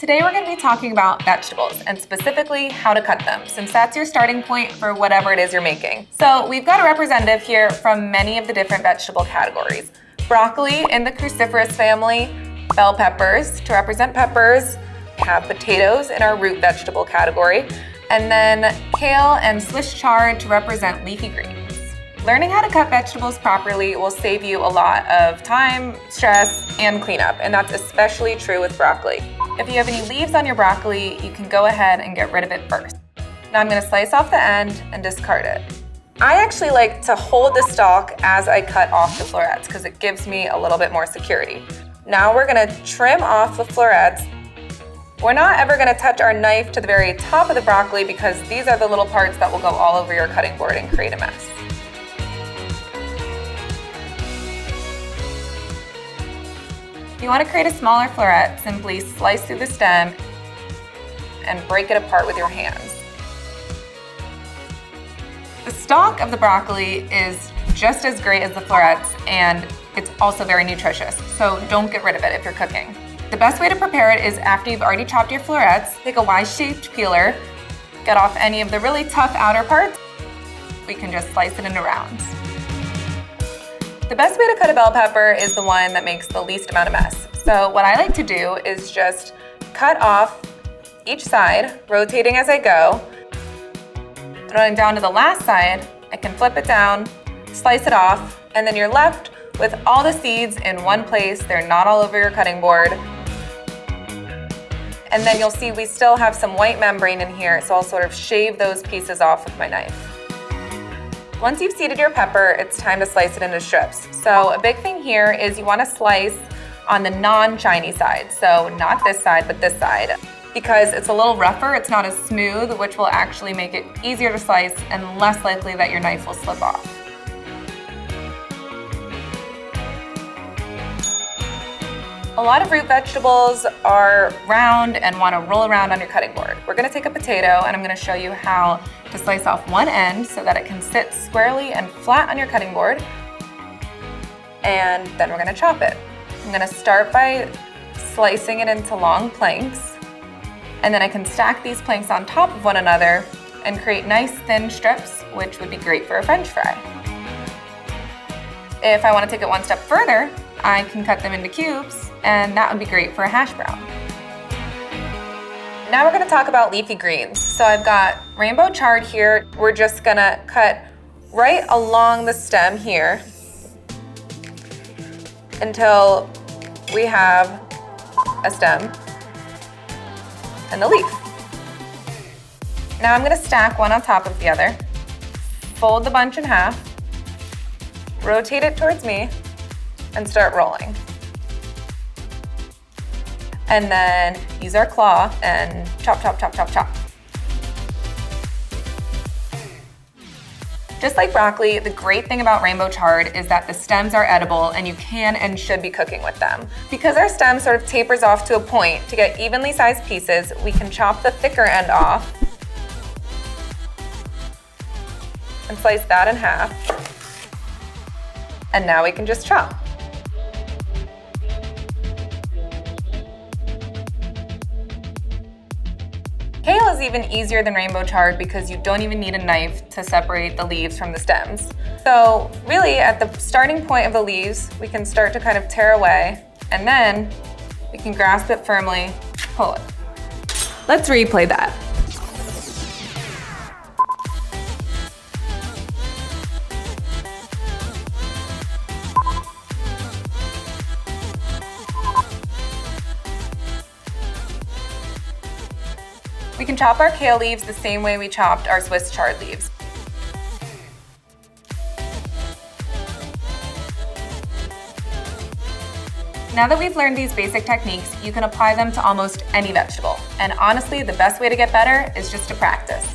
Today we're going to be talking about vegetables and specifically how to cut them, since that's your starting point for whatever it is you're making. So we've got a representative here from many of the different vegetable categories. Broccoli in the cruciferous family, bell peppers to represent peppers, we have potatoes in our root vegetable category, and then kale and Swiss chard to represent leafy greens. Learning how to cut vegetables properly will save you a lot of time, stress, and cleanup, and that's especially true with broccoli. If you have any leaves on your broccoli, you can go ahead and get rid of it first. Now I'm going to slice off the end and discard it. I actually like to hold the stalk as I cut off the florets because it gives me a little bit more security. Now we're going to trim off the florets. We're not ever going to touch our knife to the very top of the broccoli because these are the little parts that will go all over your cutting board and create a mess. If you want to create a smaller floret, simply slice through the stem and break it apart with your hands. The stalk of the broccoli is just as great as the florets, and it's also very nutritious, so don't get rid of it if you're cooking. The best way to prepare it is after you've already chopped your florets, take a Y-shaped peeler, get off any of the really tough outer parts. We can just slice it into rounds. The best way to cut a bell pepper is the one that makes the least amount of mess. So what I like to do is just cut off each side, rotating as I go. And when I'm down to the last side, I can flip it down, slice it off, and then you're left with all the seeds in one place. They're not all over your cutting board. And then you'll see we still have some white membrane in here, so I'll sort of shave those pieces off with my knife. Once you've seeded your pepper, it's time to slice it into strips. So a big thing here is you want to slice on the non-shiny side. So not this side, but this side. Because it's a little rougher, it's not as smooth, which will actually make it easier to slice and less likely that your knife will slip off. A lot of root vegetables are round and want to roll around on your cutting board. We're going to take a potato and I'm going to show you how to slice off one end so that it can sit squarely and flat on your cutting board. And then we're going to chop it. I'm going to start by slicing it into long planks, and then I can stack these planks on top of one another and create nice thin strips, which would be great for a French fry. If I want to take it one step further, I can cut them into cubes, and that would be great for a hash brown. Now we're going to talk about leafy greens. So I've got rainbow chard here. We're just going to cut right along the stem here until we have a stem and the leaf. Now I'm going to stack one on top of the other, fold the bunch in half, rotate it towards me, and start rolling. And then use our claw and chop, chop, chop, chop, chop. Just like broccoli, the great thing about rainbow chard is that the stems are edible and you can and should be cooking with them. Because our stem sort of tapers off to a point, to get evenly sized pieces, we can chop the thicker end off and slice that in half. And now we can just chop. Kale is even easier than rainbow chard because you don't even need a knife to separate the leaves from the stems. So really, at the starting point of the leaves, we can start to kind of tear away, and then we can grasp it firmly, pull it. Let's replay that. We can chop our kale leaves the same way we chopped our Swiss chard leaves. Now that we've learned these basic techniques, you can apply them to almost any vegetable. And honestly, the best way to get better is just to practice.